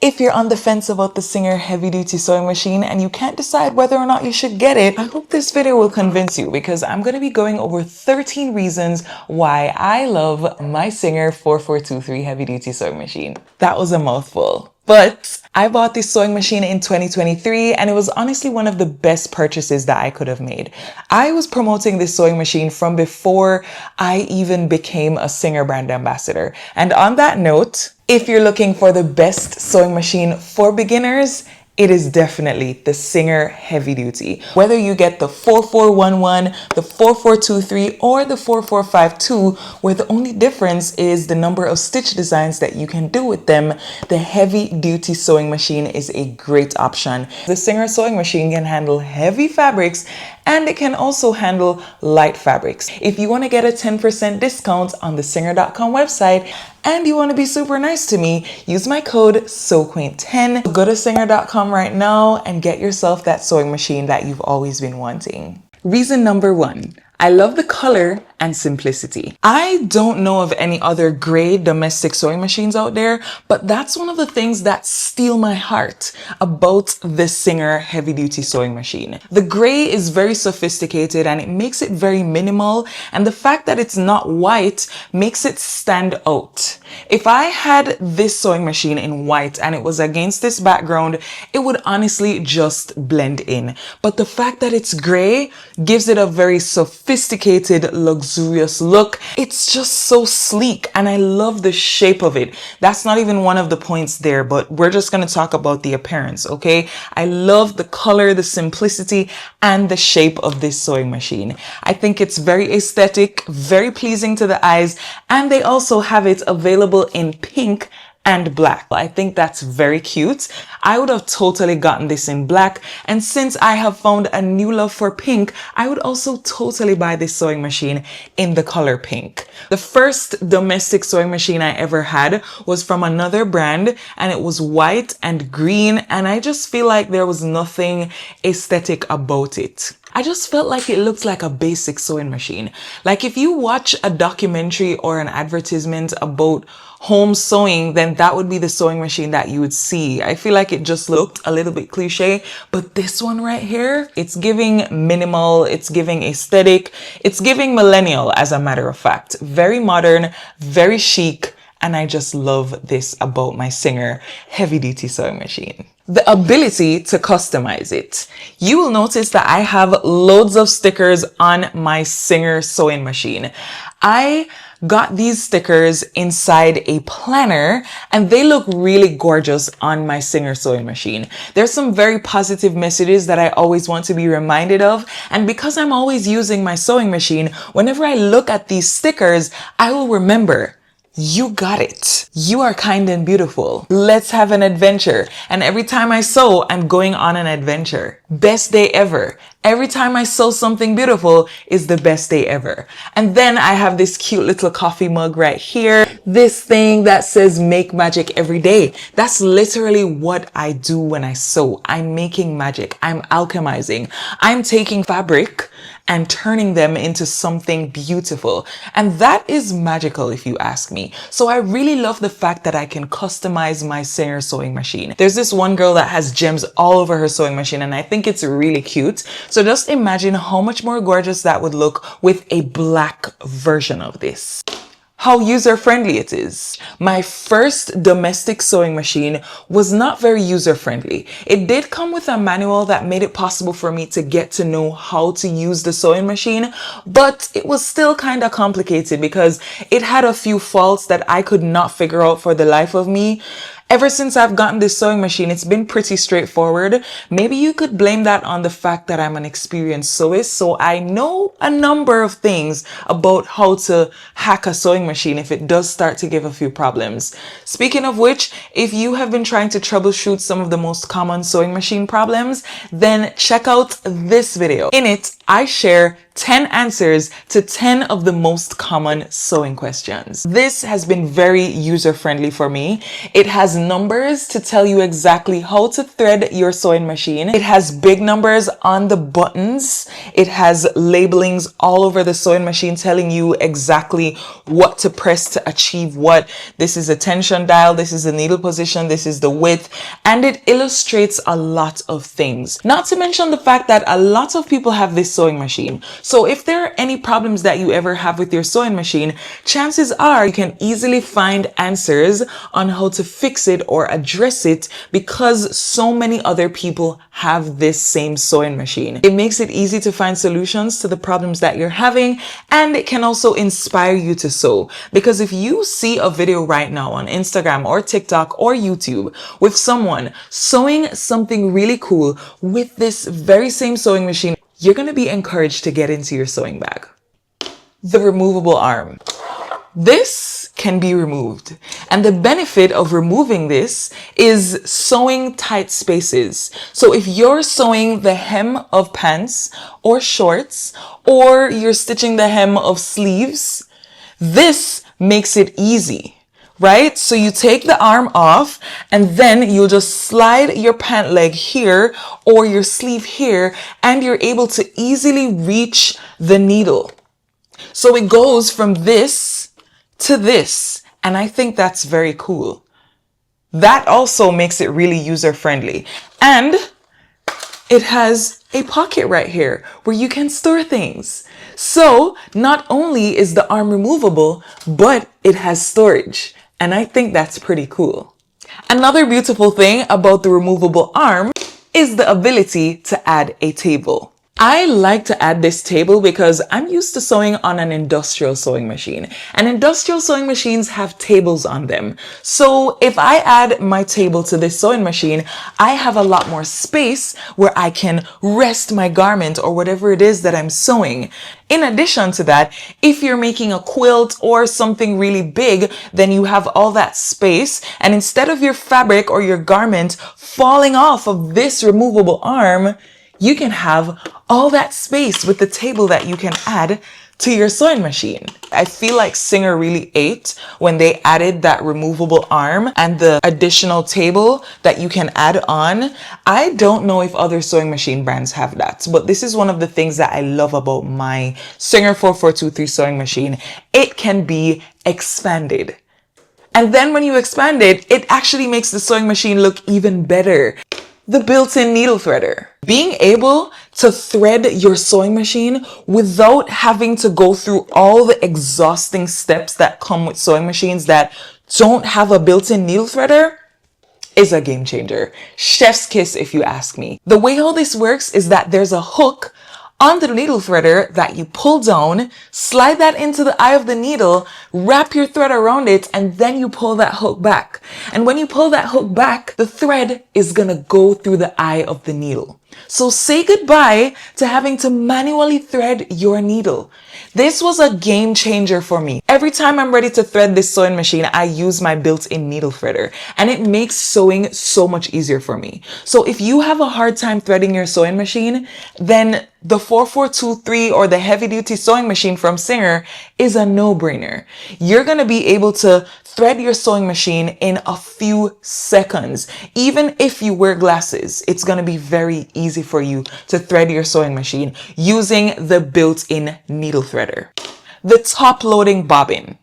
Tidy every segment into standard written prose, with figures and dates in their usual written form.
If you're on the fence about the Singer heavy duty sewing machine and you can't decide whether or not you should get it, I hope this video will convince you, because I'm going to be going over 13 reasons why I love my Singer 4423 heavy duty sewing machine. That was a mouthful. But I bought this sewing machine in 2023 and it was honestly one of the best purchases that I could have made. I was promoting this sewing machine from before I even became a Singer brand ambassador. And on that note, if you're looking for the best sewing machine for beginners, it is definitely the Singer Heavy Duty. Whether you get the 4411, the 4423, or the 4452, where the only difference is the number of stitch designs that you can do with them, the heavy duty sewing machine is a great option. The Singer sewing machine can handle heavy fabrics and it can also handle light fabrics. If you want to get a 10% discount on the singer.com website and you want to be super nice to me, use my code QUAINT10. Go to singer.com right now and get yourself that sewing machine that you've always been wanting. Reason number 1. I love the color and simplicity. I don't know of any other gray domestic sewing machines out there, but that's one of the things that steal my heart about the Singer heavy duty sewing machine. The gray is very sophisticated and it makes it very minimal, and the fact that it's not white makes it stand out. If I had this sewing machine in white and it was against this background, it would honestly just blend in. But the fact that it's gray gives it a very sophisticated, luxurious look. It's just so sleek and I love the shape of it. That's not even one of the points there, but we're just going to talk about the appearance, okay? I love the color, the simplicity, and the shape of this sewing machine. I think it's very aesthetic, very pleasing to the eyes, and they also have it available in pink and black. I think that's very cute. I would have totally gotten this in black, and since I have found a new love for pink, I would also totally buy this sewing machine in the color pink. The first domestic sewing machine I ever had was from another brand and it was white and green, and I just feel like there was nothing aesthetic about it. I just felt like it looked like a basic sewing machine. Like if you watch a documentary or an advertisement about home sewing, then that would be the sewing machine that you would see. I feel like it just looked a little bit cliche, but this one right here, it's giving minimal, it's giving aesthetic, it's giving millennial, as a matter of fact. Very modern, very chic, and I just love this about my Singer heavy duty sewing machine. The ability to customize it. You will notice that I have loads of stickers on my Singer sewing machine. I got these stickers inside a planner and they look really gorgeous on my Singer sewing machine. There's some very positive messages that I always want to be reminded of, and because I'm always using my sewing machine, whenever I look at these stickers, I will remember, you got it. You are kind and beautiful. Let's have an adventure. And every time I sew, I'm going on an adventure. Best day ever. Every time I sew something beautiful is the best day ever. And then I have this cute little coffee mug right here. This thing that says make magic every day. That's literally what I do when I sew. I'm making magic. I'm alchemizing. I'm taking fabric and turning them into something beautiful. And that is magical if you ask me. So I really love the fact that I can customize my Singer sewing machine. There's this one girl that has gems all over her sewing machine and I think it's really cute. So just imagine how much more gorgeous that would look with a black version of this. How user-friendly it is. My first domestic sewing machine was not very user-friendly. It did come with a manual that made it possible for me to get to know how to use the sewing machine, but it was still kind of complicated because it had a few faults that I could not figure out for the life of me. Ever since I've gotten this sewing machine, it's been pretty straightforward. Maybe you could blame that on the fact that I'm an experienced sewist, so I know a number of things about how to hack a sewing machine if it does start to give a few problems. Speaking of which, if you have been trying to troubleshoot some of the most common sewing machine problems, then check out this video. In it, I share 10 answers to 10 of the most common sewing questions. This has been very user-friendly for me. It has numbers to tell you exactly how to thread your sewing machine. It has big numbers on the buttons. It has labelings all over the sewing machine telling you exactly what to press to achieve what. This is a tension dial, this is the needle position, this is the width, and it illustrates a lot of things. Not to mention the fact that a lot of people have this sewing machine. So if there are any problems that you ever have with your sewing machine, chances are you can easily find answers on how to fix it or address it because so many other people have this same sewing machine. It makes it easy to find solutions to the problems that you're having, and it can also inspire you to sew. Because if you see a video right now on Instagram or TikTok or YouTube with someone sewing something really cool with this very same sewing machine, you're going to be encouraged to get into your sewing bag. The removable arm. This can be removed. And the benefit of removing this is sewing tight spaces. So if you're sewing the hem of pants or shorts, or you're stitching the hem of sleeves, this makes it easy. Right? So you take the arm off and then you'll just slide your pant leg here or your sleeve here, and you're able to easily reach the needle. So it goes from this to this. And I think that's very cool. That also makes it really user friendly. And it has a pocket right here where you can store things. So not only is the arm removable, but it has storage. And I think that's pretty cool. Another beautiful thing about the removable arm is the ability to add a table. I like to add this table because I'm used to sewing on an industrial sewing machine, and industrial sewing machines have tables on them. So if I add my table to this sewing machine, I have a lot more space where I can rest my garment or whatever it is that I'm sewing. In addition to that, if you're making a quilt or something really big, then you have all that space, and instead of your fabric or your garment falling off of this removable arm, you can have all that space with the table that you can add to your sewing machine. I feel like Singer really ate when they added that removable arm and the additional table that you can add on. I don't know if other sewing machine brands have that, but this is one of the things that I love about my Singer 4423 sewing machine. It can be expanded. And then when you expand it, it actually makes the sewing machine look even better. The built-in needle threader. Being able to thread your sewing machine without having to go through all the exhausting steps that come with sewing machines that don't have a built-in needle threader is a game changer. Chef's kiss if you ask me. The way how this works is that there's a hook on the needle threader that you pull down, slide that into the eye of the needle, wrap your thread around it, and then you pull that hook back. And when you pull that hook back, the thread is gonna go through the eye of the needle. So say goodbye to having to manually thread your needle. This was a game changer for me. Every time I'm ready to thread this sewing machine, I use my built-in needle threader, and it makes sewing so much easier for me. So if you have a hard time threading your sewing machine, then the 4423 or the heavy-duty sewing machine from Singer is a no-brainer. You're gonna be able to thread your sewing machine in a few seconds. Even if you wear glasses, it's gonna be very easy for you to thread your sewing machine using the built-in needle threader. The top-loading bobbin.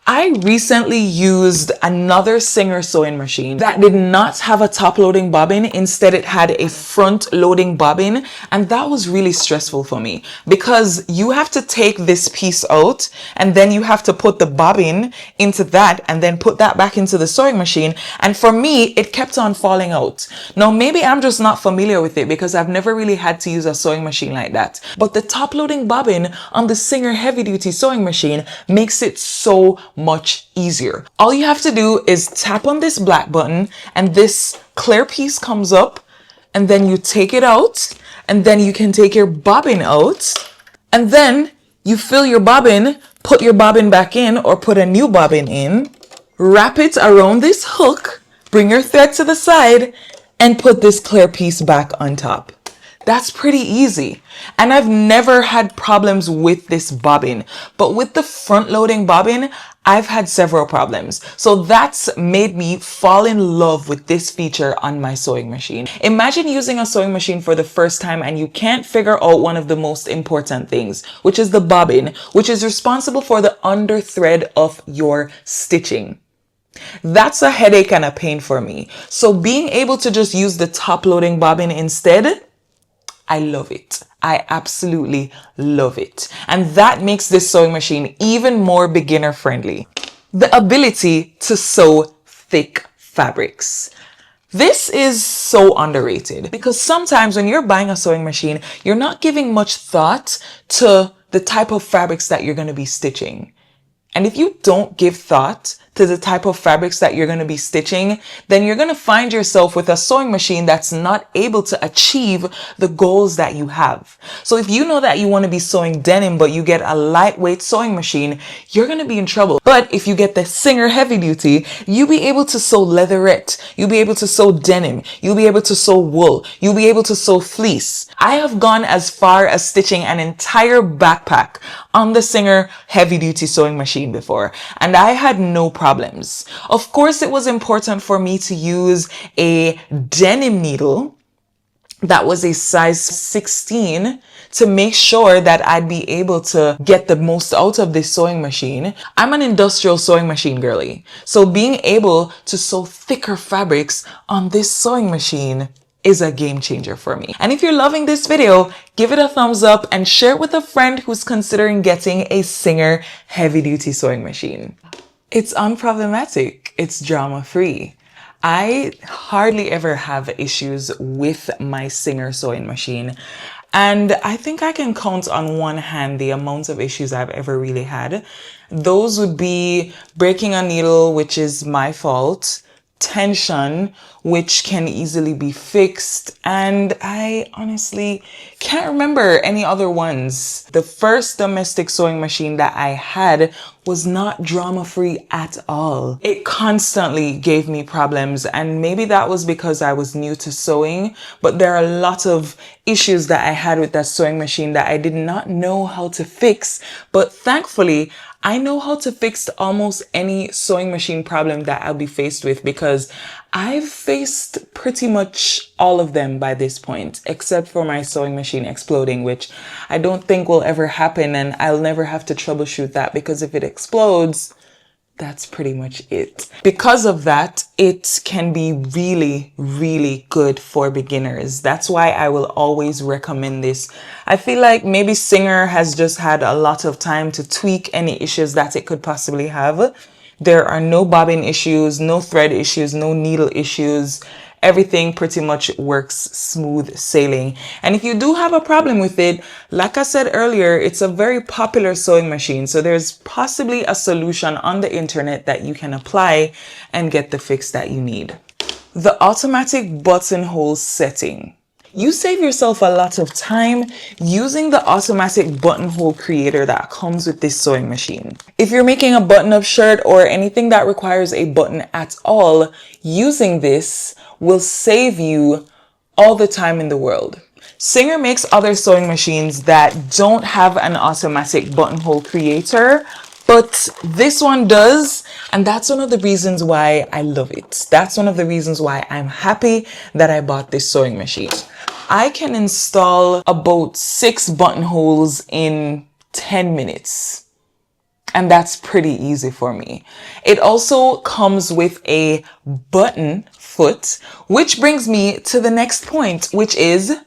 I recently used another Singer sewing machine that did not have a top-loading bobbin. Instead, it had a front-loading bobbin, and that was really stressful for me because you have to take this piece out and then you have to put the bobbin into that and then put that back into the sewing machine. And for me, it kept on falling out. Now, maybe I'm just not familiar with it because I've never really had to use a sewing machine like that. But the top-loading bobbin on the Singer heavy-duty sewing machine makes it so much easier. All you have to do is tap on this black button and this clear piece comes up, and then you take it out, and then you can take your bobbin out, and then you fill your bobbin, put your bobbin back in or put a new bobbin in, wrap it around this hook, bring your thread to the side, and put this clear piece back on top. That's pretty easy. And I've never had problems with this bobbin, but with the front loading bobbin, I've had several problems. So that's made me fall in love with this feature on my sewing machine. Imagine using a sewing machine for the first time and you can't figure out one of the most important things, which is the bobbin, which is responsible for the under thread of your stitching. That's a headache and a pain for me. So being able to just use the top loading bobbin instead, I love it. I absolutely love it. And that makes this sewing machine even more beginner friendly. The ability to sew thick fabrics. This is so underrated because sometimes when you're buying a sewing machine, you're not giving much thought to the type of fabrics that you're going to be stitching. And if you don't give thought to the type of fabrics that you're going to be stitching, then you're going to find yourself with a sewing machine that's not able to achieve the goals that you have. So if you know that you want to be sewing denim, but you get a lightweight sewing machine, you're going to be in trouble. But if you get the Singer Heavy Duty, you'll be able to sew leatherette. You'll be able to sew denim. You'll be able to sew wool. You'll be able to sew fleece. I have gone as far as stitching an entire backpack on the Singer Heavy Duty sewing machine before, and I had no problems. Of course, it was important for me to use a denim needle that was a size 16 to make sure that I'd be able to get the most out of this sewing machine. I'm an industrial sewing machine girly, so being able to sew thicker fabrics on this sewing machine is a game changer for me. And if you're loving this video, give it a thumbs up and share it with a friend who's considering getting a Singer Heavy Duty sewing machine. It's unproblematic. It's drama free. I hardly ever have issues with my Singer sewing machine. And I think I can count on one hand the amount of issues I've ever really had. Those would be breaking a needle, which is my fault, tension, which can easily be fixed, and I honestly can't remember any other ones. The first domestic sewing machine that I had was not drama-free at all. It constantly gave me problems, and maybe that was because I was new to sewing, but there are a lot of issues that I had with that sewing machine that I did not know how to fix, but thankfully I know how to fix almost any sewing machine problem that I'll be faced with because I've faced pretty much all of them by this point, except for my sewing machine exploding, which I don't think will ever happen, and I'll never have to troubleshoot that because if it explodes, that's pretty much it. Because of that, it can be really, really good for beginners. That's why I will always recommend this. I feel like maybe Singer has just had a lot of time to tweak any issues that it could possibly have. There are no bobbin issues, no thread issues, no needle issues. Everything pretty much works smooth sailing. And if you do have a problem with it, like I said earlier, it's a very popular sewing machine. So there's possibly a solution on the internet that you can apply and get the fix that you need. The automatic buttonhole setting. You save yourself a lot of time using the automatic buttonhole creator that comes with this sewing machine. If you're making a button-up shirt or anything that requires a button at all, using this will save you all the time in the world. Singer makes other sewing machines that don't have an automatic buttonhole creator, but this one does, and that's one of the reasons why I love it. That's one of the reasons why I'm happy that I bought this sewing machine. I can install about 6 buttonholes in 10 minutes. And that's pretty easy for me. It also comes with a button foot, which brings me to the next point, which is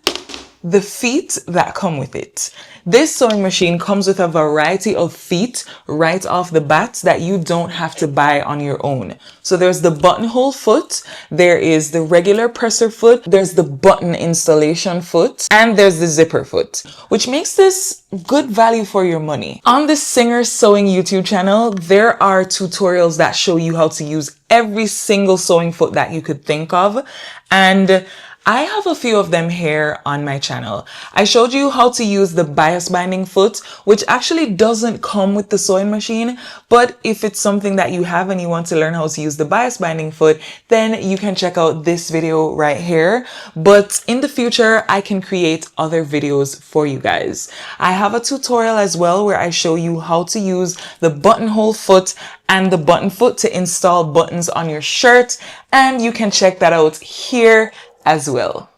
the feet that come with it. This sewing machine comes with a variety of feet right off the bat that you don't have to buy on your own. So there's the buttonhole foot, there is the regular presser foot, there's the button installation foot, and there's the zipper foot, which makes this good value for your money. On the Singer Sewing YouTube channel, there are tutorials that show you how to use every single sewing foot that you could think of, and I have a few of them here on my channel. I showed you how to use the bias binding foot, which actually doesn't come with the sewing machine, but if it's something that you have and you want to learn how to use the bias binding foot, then you can check out this video right here. But in the future, I can create other videos for you guys. I have a tutorial as well where I show you how to use the buttonhole foot and the button foot to install buttons on your shirt, and you can check that out here as well.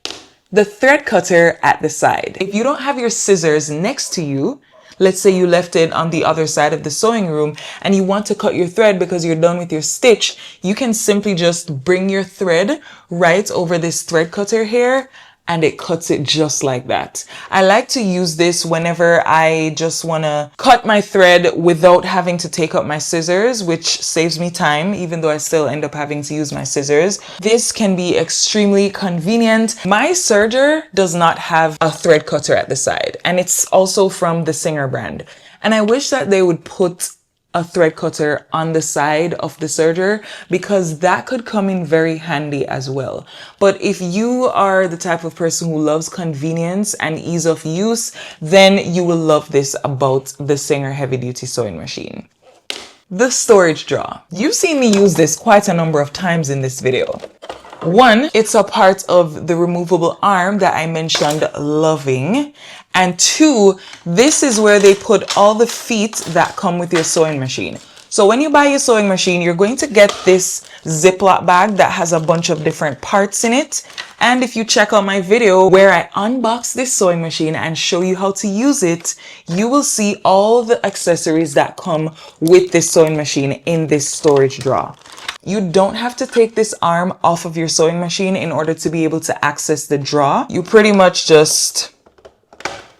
The thread cutter at the side. If you don't have your scissors next to you, let's say you left it on the other side of the sewing room and you want to cut your thread because you're done with your stitch, you can simply just bring your thread right over this thread cutter here, and it cuts it just like that. I like to use this whenever I just want to cut my thread without having to take up my scissors, which saves me time, even though I still end up having to use my scissors. This can be extremely convenient. My serger does not have a thread cutter at the side, and it's also from the Singer brand. And I wish that they would put a thread cutter on the side of the serger, because that could come in very handy as well. But if you are the type of person who loves convenience and ease of use, then you will love this about the Singer heavy duty sewing machine. The storage drawer. You've seen me use this quite a number of times in this video. One, it's a part of the removable arm that I mentioned loving. And two, this is where they put all the feet that come with your sewing machine. So when you buy your sewing machine, you're going to get this Ziploc bag that has a bunch of different parts in it. And if you check out my video where I unbox this sewing machine and show you how to use it, you will see all the accessories that come with this sewing machine in this storage drawer. You don't have to take this arm off of your sewing machine in order to be able to access the drawer. You pretty much just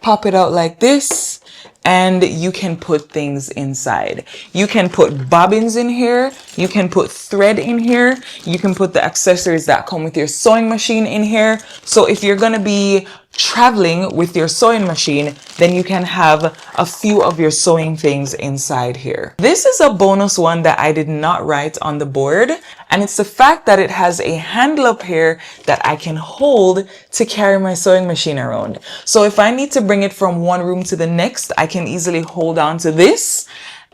pop it out like this, and you can put things inside. You can put bobbins in here. You can put thread in here. You can put the accessories that come with your sewing machine in here. So if you're going to be traveling with your sewing machine, then you can have a few of your sewing things inside here. This is a bonus one that I did not write on the board, and it's the fact that it has a handle up here that I can hold to carry my sewing machine around. So if I need to bring it from one room to the next, I can easily hold on to this,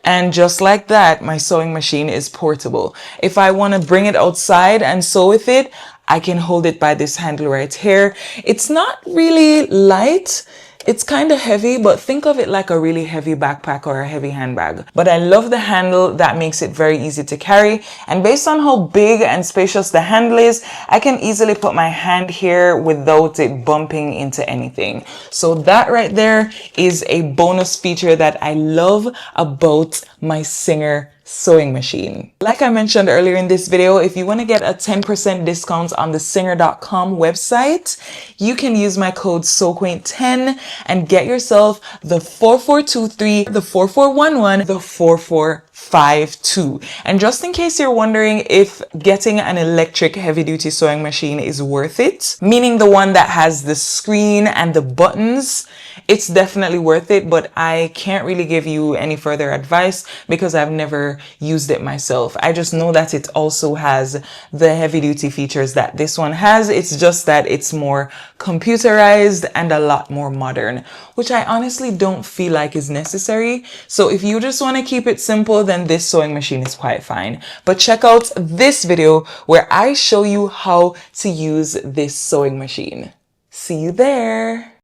and just like that, my sewing machine is portable. If I want to bring it outside and sew with it, I can hold it by this handle right here. It's not really light. It's kind of heavy, but think of it like a really heavy backpack or a heavy handbag. But I love the handle that makes it very easy to carry. And based on how big and spacious the handle is, I can easily put my hand here without it bumping into anything. So that right there is a bonus feature that I love about my Singer sewing machine. Like I mentioned earlier in this video, if you want to get a 10% discount on the singer.com website, you can use my code SewQuaint10 and get yourself the 4423, the 4411, the 4452. And just in case you're wondering if getting an electric heavy duty sewing machine is worth it, meaning the one that has the screen and the buttons, it's definitely worth it, but I can't really give you any further advice because I've never used it myself. I just know that it also has the heavy duty features that this one has. It's just that it's more computerized and a lot more modern, which I honestly don't feel like is necessary. So if you just want to keep it simple, then this sewing machine is quite fine. But check out this video where I show you how to use this sewing machine. See you there.